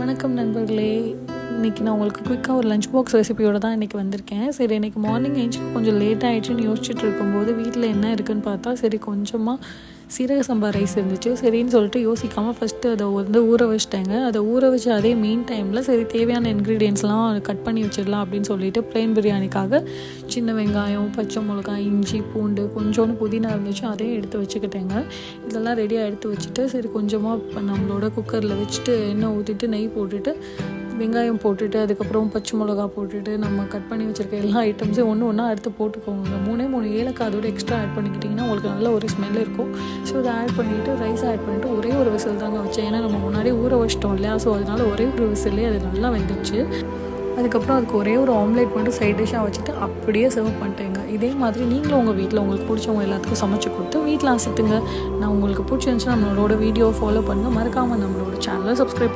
வணக்கம் நண்பர்களே. இன்றைக்கி நான் உங்களுக்கு குயிக்காக ஒரு லஞ்ச் பாக்ஸ் ரெசிபியோடு தான் இன்றைக்கி வந்திருக்கேன். சரி, இன்றைக்கி மார்னிங் எழுந்துச்சு கொஞ்சம் லேட் ஆகிடுச்சுன்னு யோசிச்சுட்டு இருக்கும்போது வீட்டில் என்ன இருக்குதுன்னு பார்த்தா, சரி கொஞ்சமாக சீரக சம்பா ரைஸ் இருந்துச்சு. சரின்னு சொல்லிட்டு யோசிக்காமல் ஃபஸ்ட்டு அதை ஊற வச்சிட்டேங்க. அதை ஊற வச்சு அதே மெயின் டைமில் சரி தேவையான இன்க்ரீடியன்ஸ்லாம் கட் பண்ணி வச்சிடலாம் அப்படின்னு சொல்லிட்டு ப்ளைன் பிரியாணிக்காக சின்ன வெங்காயம், பச்சை மிளகாய், இஞ்சி, பூண்டு, கொஞ்சோண்டு புதினா இருந்துச்சு, அதையும் எடுத்து வச்சுக்கிட்டேங்க. இதெல்லாம் ரெடியாக எடுத்து வச்சுட்டு சரி கொஞ்சமாக நம்மளோட குக்கரில் வச்சுட்டு எண்ணெய் ஊற்றிட்டு நெய் போட்டுட்டு வெங்காயம் போட்டுட்டு அதுக்கப்புறம் பச்சை மிளகா போட்டுட்டு நம்ம கட் பண்ணி வச்சுருக்க எல்லா ஐட்டம்ஸையும் ஒன்று ஒன்றா எடுத்து போட்டுக்கோங்க. 3 ஏலக்காய் அதோட எக்ஸ்ட்ரா ஆட் பண்ணிக்கிட்டிங்கன்னா உங்களுக்கு நல்ல ஒரு ஸ்மெல் இருக்கும். ஸோ அதை ஆட் பண்ணிவிட்டு ரைஸ் ஆட் பண்ணிவிட்டு ஒரே ஒரு விசில் தாங்க வச்சேன். ஏன்னா நம்ம முன்னாடியே ஊற வச்சிட்டோம் இல்லையா, ஸோ அதனால் ஒரே ஒரு விசிலே அது நல்லா வெந்துச்சு. அதுக்கப்புறம் அதுக்கு ஒரே ஒரு ஆம்லேட் மட்டும் சைட் டிஷ்ஷாக வச்சுட்டு அப்படியே சர்வ் பண்ணிட்டேங்க. இதே மாதிரி நீங்களும் உங்கள் வீட்டில் உங்களுக்கு பிடிச்சவங்க எல்லாத்துக்கும் சமைச்சு கொடுத்து வீட்டில் அசத்துங்க. நான் உங்களுக்கு பிடிச்சிருந்துச்சுன்னா நம்மளோட வீடியோ ஃபாலோ பண்ணுங்கள். மறக்காமல் நம்மளோட சேனலை சப்ஸ்கிரைப்